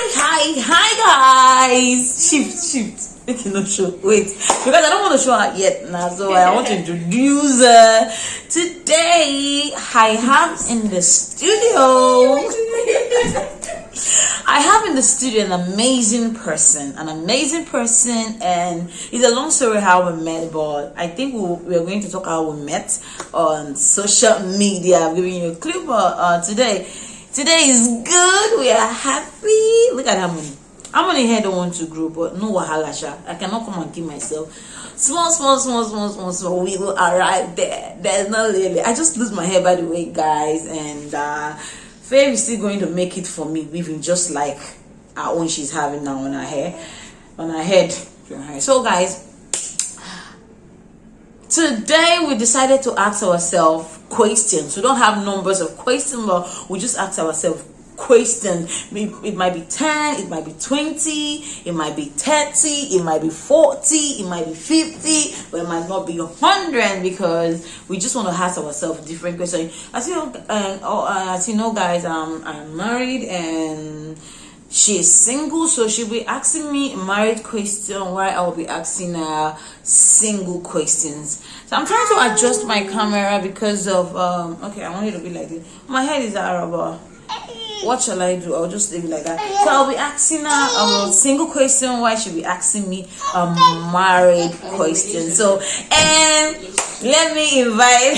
Hi guys. Shift. Make no show. Wait, because I don't want to show her yet now, so I want to introduce her. Today I have in the studio. I have in the studio an amazing person, and it's a long story how we met, but I think we're going to talk how we met on social media. I'm giving you a clip today. Today is good. We are happy. Look at how many hair don't want to grow, but no wahala sha. I cannot come and keep myself. Small. We will arrive there. There's no really. I just lose my hair, by the way, guys, and Faye is still going to make it for me, even just like our own she's having now on her hair, on her head. So, guys, today we decided to ask ourselves questions. We don't have numbers of questions, but we just ask ourselves questions. It might be 10, it might be 20, it might be 30, it might be 40, it might be 50, but it might not be 100, because we just want to ask ourselves different questions. As you know, guys, I'm married and she is single, so she'll be asking me a married question while I'll be asking her single questions. So I'm trying to adjust my camera because of okay, I want it to be like this. My head is Arab. What shall I do? I'll just leave it like that. So I'll be asking her a single question while she'll be asking me a married question. So, and let me invite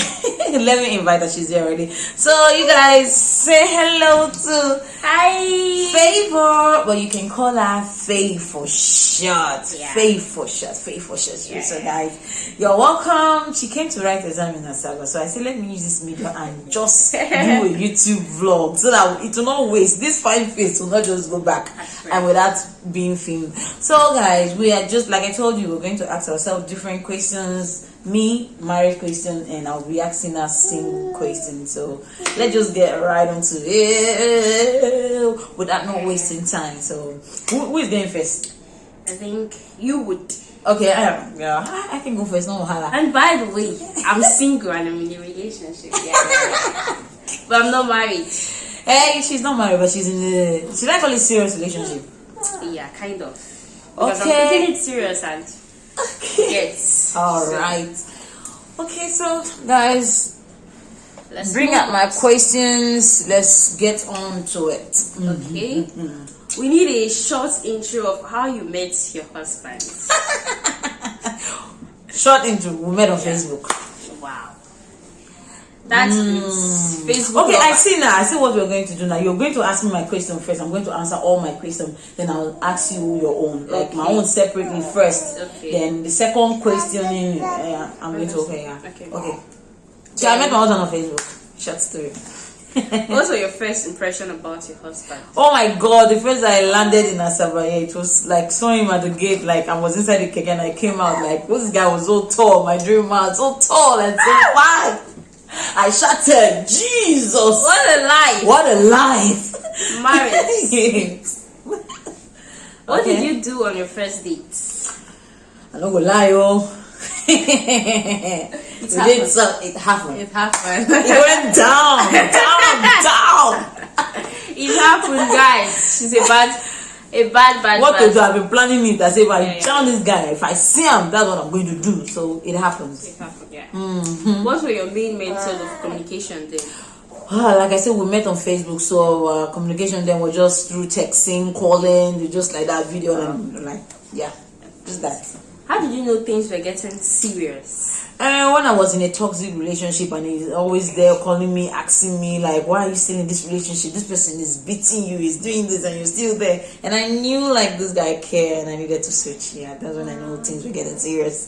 her. She's here already. So you guys say hello to Favor, but you can call her Faye for short. Faye for short. So guys, you're welcome. She came to write exam in Asaba, so I said let me use this medium and just do a YouTube vlog so that it will not waste. This fine face will not just go back and without being filmed. So guys, we are just like I told you, we're going to ask ourselves different questions. Me, married question, and I'll be asking us single question. So let's just get right onto it without not wasting time. So who is going first? I think you would. Okay, I can go first. No wahala. And by the way, I'm single and I'm in a relationship. But I'm not married. Hey, she's not married, but she's in the. Should I call it serious relationship? Yeah, kind of. Because Okay. I'm taking it serious and. Okay. Yes. All right. Okay, so guys, Let's bring move up on. my questions. Let's get on to it. Okay. We need a short intro of how you met your husband. Short intro. We met on Facebook. Wow. That's Facebook. Okay, lover. I see now. I see what we're going to do now. You're going to ask me my question first. I'm going to answer all my questions. Then I'll ask you your own, like my own separately first. Okay. Then the second questioning, I'm going to Okay. So I met my husband on Facebook. Short story. What was your first impression about your husband? Oh my God! The first I landed in Asaba, it was like saw him at the gate. Like I was inside the cake and I came out. Like this guy was so tall. My dream man, so tall and so fine. I shouted, Jesus! What a life! What a life! Marriage. What Okay. did you do on your first date? I don't go lie, It happened. It happened. It went down. It happened, guys. She's a bad. What to do? I've been planning it. I say if I Yeah. down this guy, if I see him, that's what I'm going to do. So it happens. It happened, yeah. What were your main methods of communication then? Like I said, we met on Facebook, so communication then was just through texting, calling, just like that video, and like just that. How did you know things were getting serious? When I was in a toxic relationship and he's always there calling me, asking me like, why are you still in this relationship? This person is beating you, he's doing this and you're still there. And I knew like this guy cared and I needed to switch. Yeah, that's when I knew things were getting serious.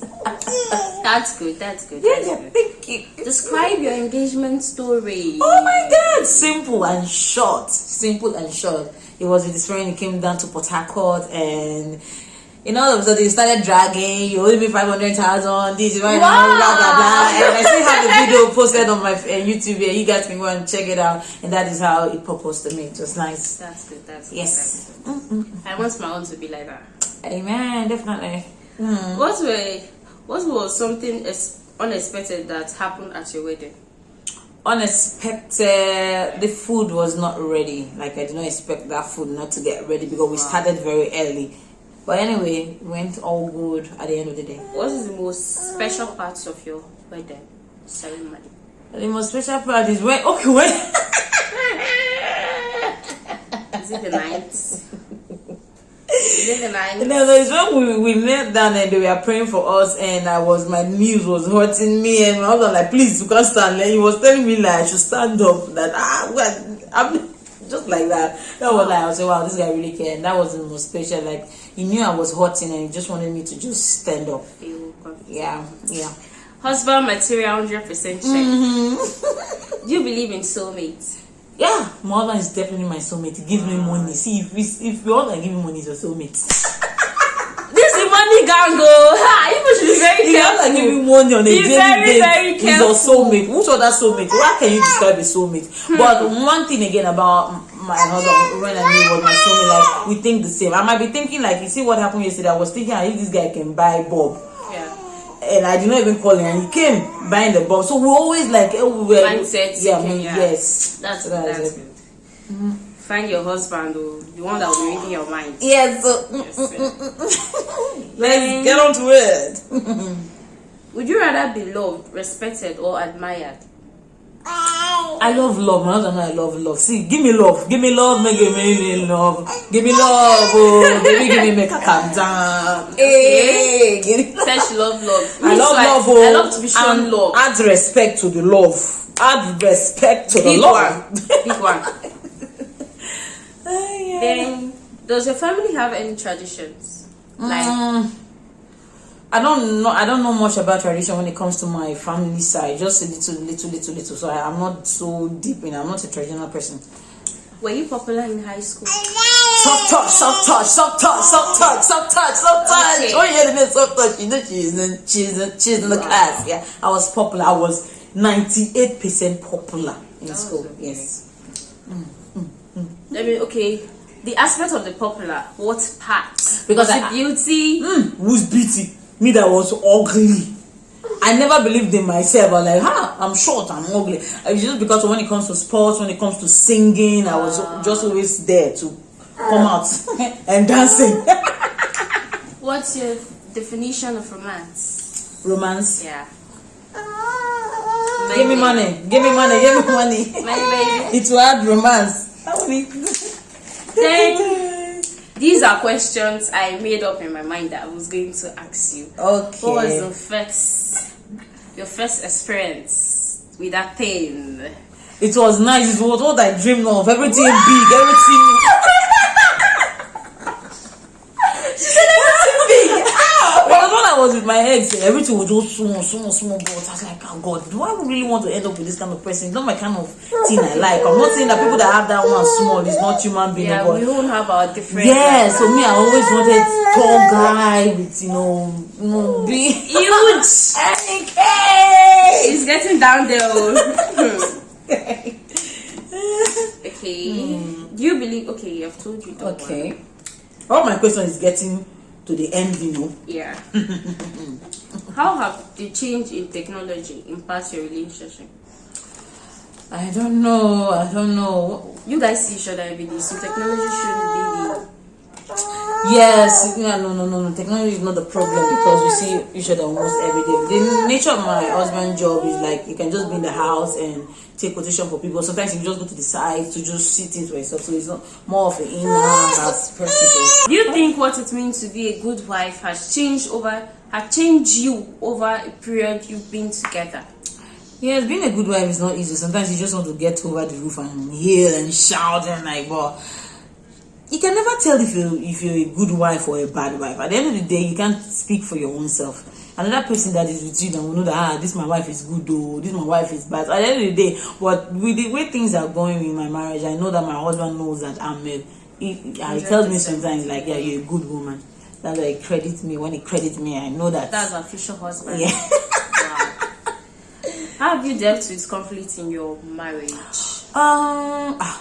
That's good. Yeah, Good. thank you. Describe your engagement story. Oh my God, simple and short. It was with his friend. He came down to Port Harcourt and all of a sudden, they started dragging. You owe me 500,000. This is blah blah blah. And I still have the video posted on my YouTube here. You guys can go and check it out. And that is how it proposed to me. It was nice. That's good. Yes. I want my own to be like that. Amen. Definitely. What was something unexpected that happened at your wedding? unexpected. The food was not ready. Like I did not expect that food not to get ready because we started very early. But anyway, it went all good at the end of the day. What is the most special parts of your wedding ceremony? The most special part is when when Is it the night? Is it the night? no, it's when we knelt down and they were praying for us, and my knees was hurting me, and my husband like, please, you can't stand. And he was telling me like I should stand up. That well, I'm just like that. That was like I was like, wow, this guy really cared. And that was the most special. Like he knew I was hurting, and he just wanted me to just stand up. Yeah. Husband material 100% check. Do you believe in soulmates? Yeah, my husband is definitely my soulmate. He gives me money. See, if you all give me money, it's your soulmate. This is money gang go. You should be very careful. If you give me money on a daily very basis, he's your soulmate. Which other soulmate? Why can you describe a soulmate? But one thing again about my husband, when I knew was my soulmate, like we think the same. I might be thinking like, you see what happened yesterday? I was thinking, if this guy can buy Bob. And I did not even call him, and he came buying the box. So we always like mindset. Yes, that's good. Find your husband, though, the one that will be reading your mind. Yes. Let's get on to it. Would you rather be loved, respected, or admired? I love love. My husband and I love love. See, give me love, make me love. Give me love, oh, baby, give me make a calm down. Hey, Says she love. I love love. Oh, I love to be shown love. Add respect to the love. Add respect to the love. Big one. Then, does your family have any traditions? Like. I don't know much about tradition when it comes to my family side. Just a little. So I'm not so deep in. I'm not a traditional person. Were you popular in high school? Soft touch. Okay. Oh yeah, the name soft touch. You know she's in the class. Yeah, I was popular. I was 98% popular in school. Okay. Yes. I mean, okay. The aspect of the popular, what part? Because the beauty. Who's beauty? Me that was ugly. I never believed in myself. I was like, I'm short, I'm ugly. It's just because when it comes to sports, when it comes to singing, I was just always there to come out and dancing. What's your definition of romance? Romance? Yeah. Give me money. Money, baby. It will add romance. Then, these are questions I made up in my mind that I was going to ask you. Okay. What was your first experience with that thing? It was nice. It was what I dreamed of. Everything big. Everything. She said everything big. Because when I was with my ex, everything was just small. But I was like, oh God, do I really want to end up with this kind of person? It's not my kind of thing I like. I'm not saying that people that have that one small is not human being. Yeah, but we all have our different. Yeah, so me, I always wanted tall guy with big huge. Okay. It's getting down there. Okay. Do you believe? Okay, I've told you. Okay. All my question is getting to the end, Yeah. How have the change in technology impacted your relationship? I don't know. You guys see each other every day, so technology shouldn't be the. Yes, yeah, no. Technology is not the problem because we see each other almost every day. The nature of my husband's job is like you can just be in the house and take quotation for people. Sometimes you just go to the site to just see things for yourself. So it's not more of an in-house person. Do you think what it means to be a good wife has changed you over a period you've been together? Yes, being a good wife is not easy. Sometimes you just want to get over the roof and yell and shout and like, but you can never tell if you're a good wife or a bad wife. At the end of the day, you can't speak for your own self. Another person that is with you that will know that this my wife is good though, this my wife is bad. At the end of the day, but with the way things are going in my marriage, I know that my husband knows that he tells me sometimes like, yeah, you're a good woman. That's why he credits me. When he credits me, I know that. That's official husband. Yeah. Wow. How have you dealt with conflict in your marriage?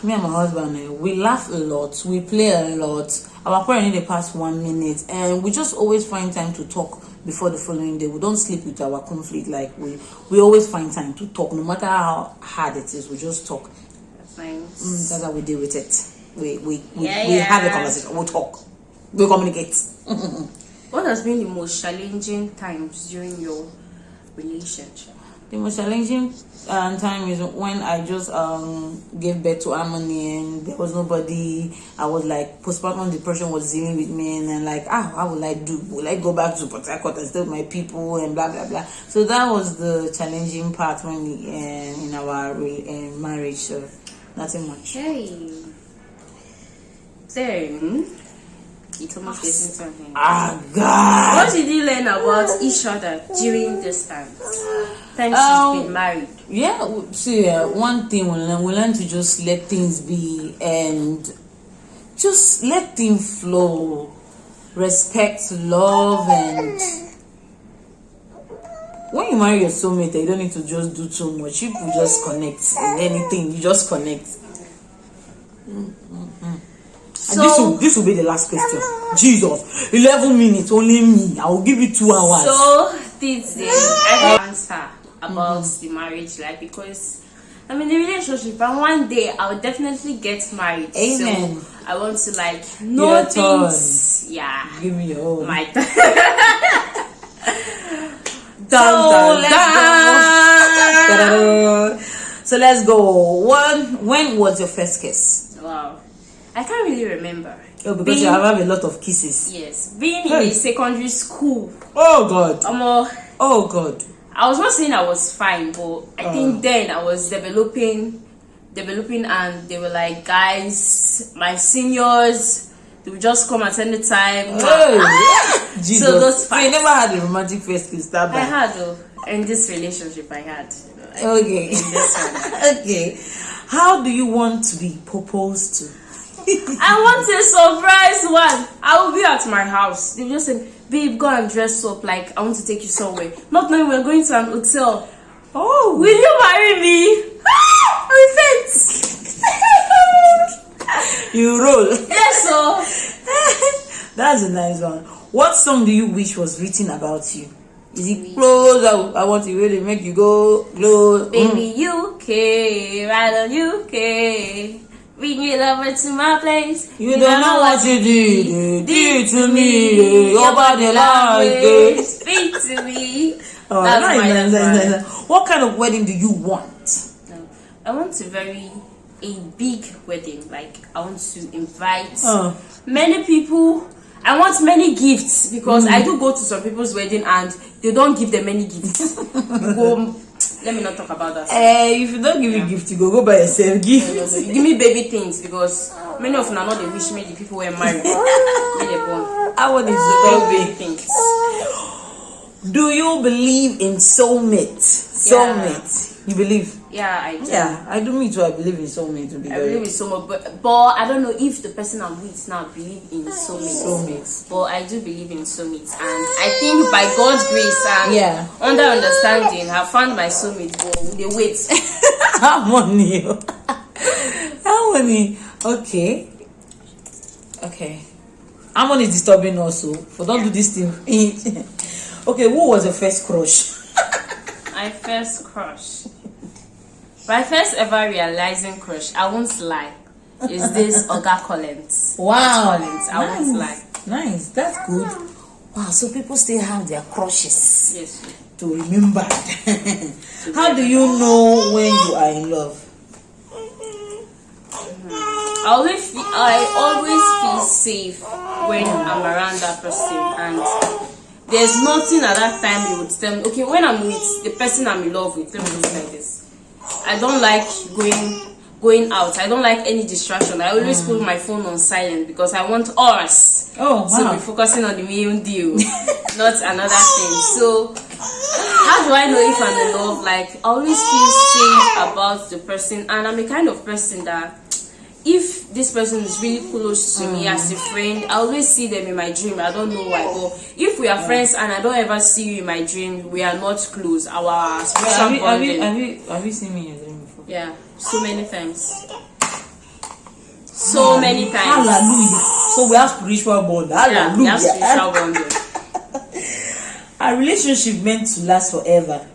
Me and my husband, we laugh a lot, we play a lot. Our parents need the past 1 minute, and we just always find time to talk before the following day. We don't sleep with our conflict. Like we always find time to talk, no matter how hard it is. We just talk. That's nice. That's how we deal with it. We Yeah. have a conversation. We talk. We communicate. What has been the most challenging times during your relationship? The most challenging time is when I just gave birth to Harmony and there was nobody. I was like, postpartum depression was dealing with me, and then like, how will I do? Will I go back to Port Harcourt and stay with my people and blah blah blah? So that was the challenging part when we in our marriage. So nothing much. Okay. Then it's almost getting to an end. God. What did you learn about each other during this time? Since you've been married. Yeah, see, one thing we learn to just let things be and just let things flow. Respect, love, and when you marry your soulmate, you don't need to just do too much. You can just connect in anything. You just connect. So this will be the last question. Jesus, 11 minutes, only me. I will give you 2 hours. So this is I will answer about the marriage life, because I'm in a relationship and one day I will definitely get married. Amen. So I want to like know Your things. Yeah. Give me your own. My turn. So let's go. When was your first kiss? Wow. I can't really remember. Oh, because you have a lot of kisses. Yes. Being in a secondary school. Oh God. Oh God. I was not saying I was fine, but I think then I was developing, and they were like, guys, my seniors, they would just come at any time. Hey, Jesus. So those So you never had a romantic first kiss, that I bad? had though. In this relationship I had. Okay. In this one. Okay. How do you want to be proposed to? I want a surprise one. I will be at my house. They just said, babe, go and dress up. Like, I want to take you somewhere. Not knowing we're going to an hotel. Oh, Will you marry me? We fit. you roll. Yes, so. That's a nice one. What song do you wish was written about you? Is it close? I want to really make you go close. Baby, UK, right on UK. Bring it over to my place. You don't know what you did to me. Your body like this. Speak to me. Oh, That's nice. What kind of wedding do you want? No, I want a big wedding. Like, I want to invite many people. I want many gifts, because I do go to some people's wedding and they don't give them many gifts. Let me not talk about that. If you don't give me gift, you go by yourself. Give. No. You give me baby things, because many of them are not the wish me the people were married. I want baby it things. Do you believe in soulmate? Soulmate. You believe? Yeah, I do. Yeah, I do. Me too. I believe in soulmate. To be I believe in soulmate, but I don't know if the person I'm with now believe in soulmates. But I do believe in soulmates, and I think by God's grace and under understanding, I found my soulmate. But they wait. Harmony. Harmony. Okay. Harmony is disturbing also. But don't do this thing. Okay, who was your first crush? My first crush. My first ever realizing crush, I won't lie, is this Oga Collins. Wow. Collins, I won't lie. Nice, that's good. Wow, so people still have their crushes. Yes. To remember. How do you know when you are in love? I always feel safe when I'm around that person, and there's nothing at that time you would tell me. Okay, when I'm with the person I'm in love with, let me just like this. I don't like going out. I don't like any distraction. I always put my phone on silent, because I want us to be focusing on the main deal, not another thing. So how do I know if I'm in love? Like, I always feel safe about the person, and I'm a kind of person that if this person is really close to me as a friend, I always see them in my dream. I don't know why, but if we are friends and I don't ever see you in my dream, we are not close. Our spiritual bonding. Have you seen me in your dream before? Yeah, so many times. So many times. Hallelujah. So we have spiritual bond. Hallelujah. Yeah, we have spiritual bonding. a relationship meant to last forever?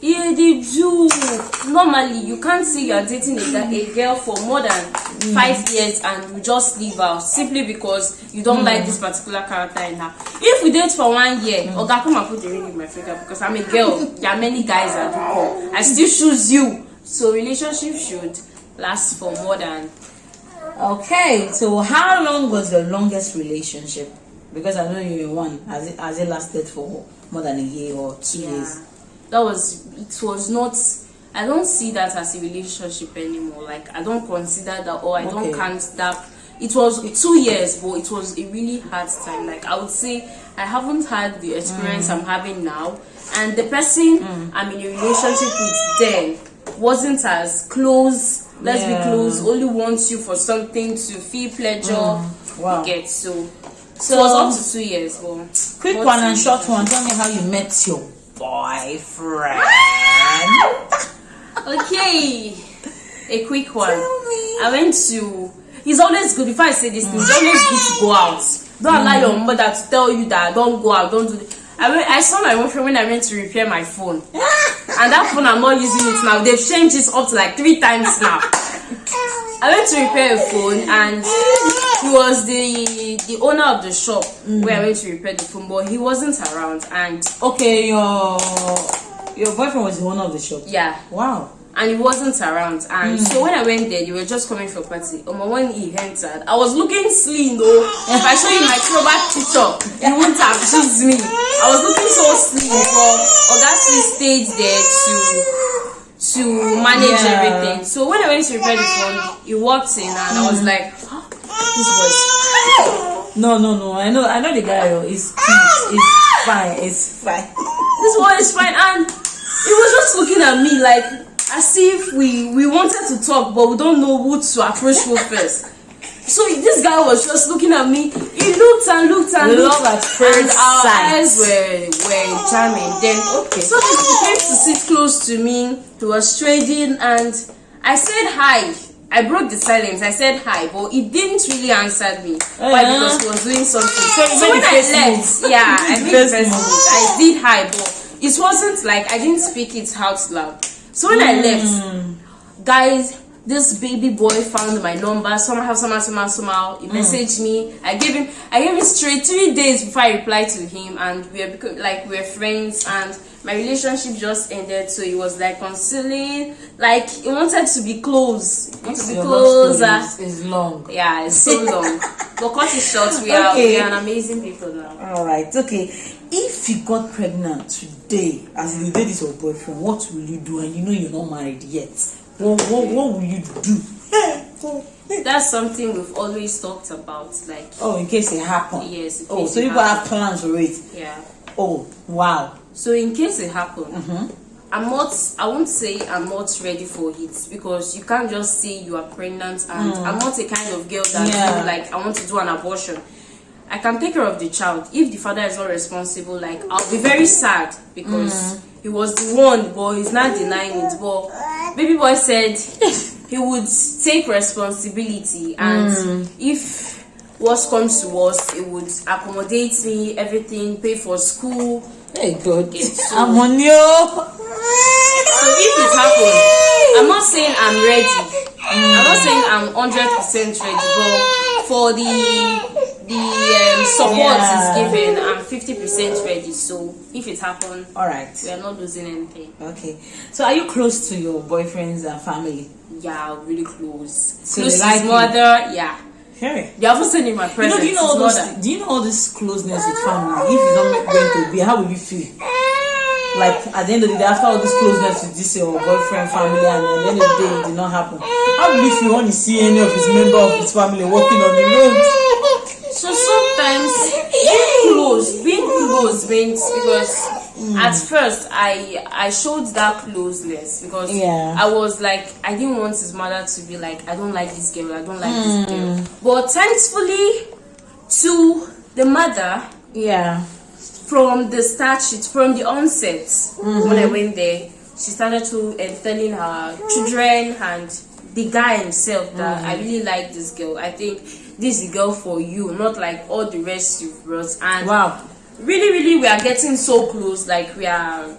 Yeah, they do. Normally, you can't say you're dating a girl for more than 5 years and you just leave her simply because you don't like this particular character in her. If we date for 1 year, Oga, come and put the ring in my finger because I'm a girl. There are many guys that do come. I still choose you. So relationship should last for more than. Okay, so how long was your longest relationship? Because I know you're in one. Has it lasted for more than a year or 2 years? It was not. I don't see that as a relationship anymore. Like, I don't consider that, or I don't count that. It was 2 years, but it was a really hard time. Like, I would say I haven't had the experience I'm having now, and the person I'm in a relationship with then wasn't as close. Let's be close. Only wants you for something to feel pleasure. Wow. Get so it was up to 2 years. But quick one and short one. Tell me how you met your boyfriend. Okay, a quick one. Tell me. I went to. It's always good. Before I say this, it's always good to go out. Don't allow your mother to tell you that don't go out, don't do this. I saw my boyfriend when I went to repair my phone, and that phone I'm not using it now. They've changed it up to like 3 times now. I went to repair a phone, and he was the owner of the shop where I went to repair the phone, but he wasn't around. And okay, your boyfriend was the owner of the shop. Yeah. Wow. And he wasn't around, and so when I went there, they were just coming for party. When he entered, I was looking slim though. If I show you my throwback picture, you wouldn't have choose me. I was looking so slim, but Augustus stayed there to manage everything. So when I went to repair the phone, he walked in, and I was like, this was No. I know the guy. It's fine. It's fine. This boy is fine, and he was just looking at me like as if we wanted to talk, but we don't know who to approach first. So this guy was just looking at me. He looked and looked and Love looked, at first and our sight. eyes were jamming. Then so he came to sit close to me. He was trading, and I said hi. I broke the silence. I said hi, but he didn't really answer me. Why? Because he was doing something. So when I left, I made the first move. I did hi, but it wasn't like I didn't speak it out loud. So when I left, guys, this baby boy found my number somehow. He messaged me. I gave him straight 3 days before I replied to him, and we're friends, and my relationship just ended. So he was like concealing, like he wanted to be close, closer. It's long. Yeah, it's so long. But cut it short, we are an amazing people now. All right, okay. If you got pregnant today, as you did this your boyfriend, what will you do? And you know you're not married yet. What will you do? That's something we've always talked about. Like, in case it happens. Yes. So you have plans for it. Yeah. Oh wow. So in case it happens, I won't say I'm not ready for it, because you can't just say you are pregnant, and I'm not a kind of girl that like I want to do an abortion. I can take care of the child. If the father is not responsible, like I'll be very sad, because he was the one, but he's not denying it. But baby boy said he would take responsibility, and if worst comes to worst, it would accommodate me, everything, pay for school. Hey God, So I'm on you. So if it happens, I'm not saying I'm ready. I'm not saying I'm 100% ready, but for the support is given, I'm 50% ready. So if it happens, All right. we are not losing anything. Okay. So are you close to your boyfriend's family? Yeah, really close. So Close they to like his mother. Yeah. Hey. They haven't seen in my presence. Do you know all this closeness with family? If you don't going to be, how will you feel? Like at the end of the day, after all this closeness with this your boyfriend family, and at the end of the day it did not happen, how will you feel when you see any of his member of his family walking on the road? So sometimes being close means, because at first I showed that closeness, because I was like, I didn't want his mother to be like, I don't like this girl, I don't like this girl. But thankfully to the mother, from the start, from the onset, when I went there, she started to telling her children and the guy himself that I really like this girl. I think this is a girl for you, not like all the rest you've brought. And really we are getting so close. Like we are,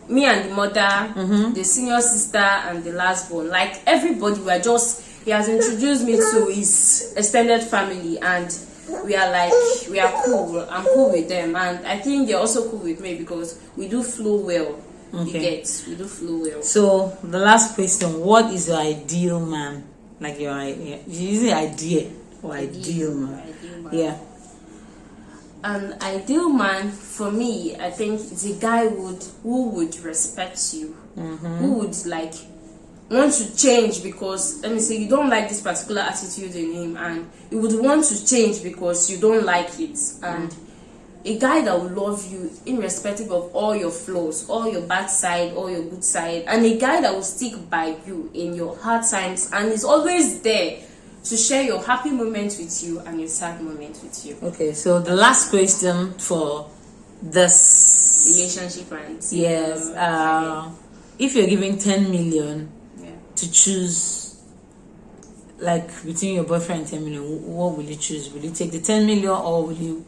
me and the mother, the senior sister, and the last born. Like everybody, we are just. He has introduced me to his extended family, and we are cool. I'm cool with them, and I think they're also cool with me because we do flow well. Okay. We do flow well. So the last question: what is your ideal man? Like your idea? Is it idea or ideal man? Ideal man. Yeah. An ideal man for me, I think, is a guy who would respect you, who would like want to change because, let me say, you don't like this particular attitude in him, and you would want to change because you don't like it, and a guy that will love you irrespective of all your flaws, all your bad side, all your good side, and a guy that will stick by you in your hard times and is always there to share your happy moments with you and your sad moments with you. Okay, so the last question for this Relationship and yes, if you're giving 10 million to choose, like between your boyfriend and 10 million, what will you choose? Will you take the 10 million or will you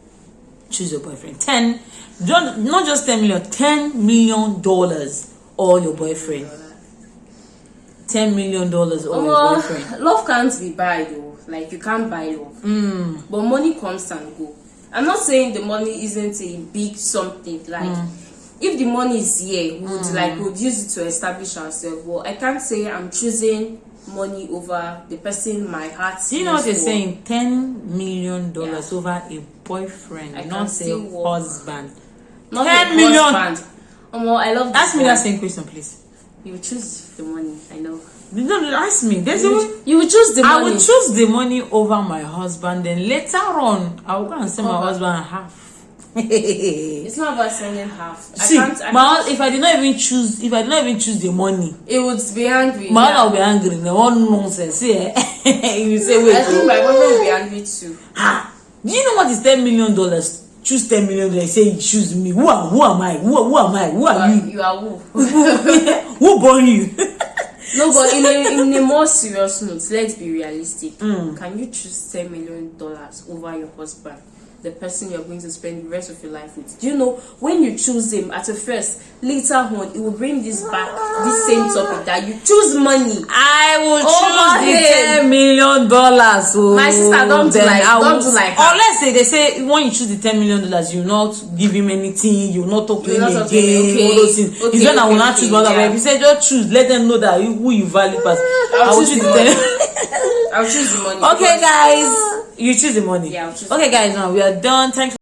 choose your boyfriend? 10, not just 10 million, $10 million or your boyfriend. $10 million or your boyfriend. Love can't be buy though. Like you can't buy love. But money comes and go. I'm not saying the money isn't a big something. Like if the money is here, we would use it to establish ourselves. Well, I can't say I'm choosing money over the person my heart. Do you know what you're saying? $10 million over a boyfriend, not a husband. Not 10 a million. husband. I love. Ask me that same question, please. You choose the money. I know. No, ask me. You will choose the money. I will choose the money over my husband. Then later on, I will go and send my husband half. It's not about sending half. See, if I did not even choose the money, it would be angry. My husband will be angry. No one nonsense. Yeah. You say, wait. I think my boyfriend will be angry too. Do you know what is $10 million? Choose $10 million. Say, choose me. Who am I? Who am I? Who are you? You are who? Who born you? No, but in a more serious note, let's be realistic. Can you choose $10 million over your husband, the person you're going to spend the rest of your life with? Do you know when you choose him at a first, later on, it will bring this back, this same topic that you choose money. I will choose the $10 million. So my sister, don't do like that. Unless they say when you choose the $10 million, you will not give him anything, you will not talk to him again. All those things. It's when I will not choose one of them. If you say just choose, let them know that who you value first. I will choose the $10. I'll choose the money. Okay, guys, you choose the money. Yeah, I'll choose. Okay, guys, now we are done. Thanks.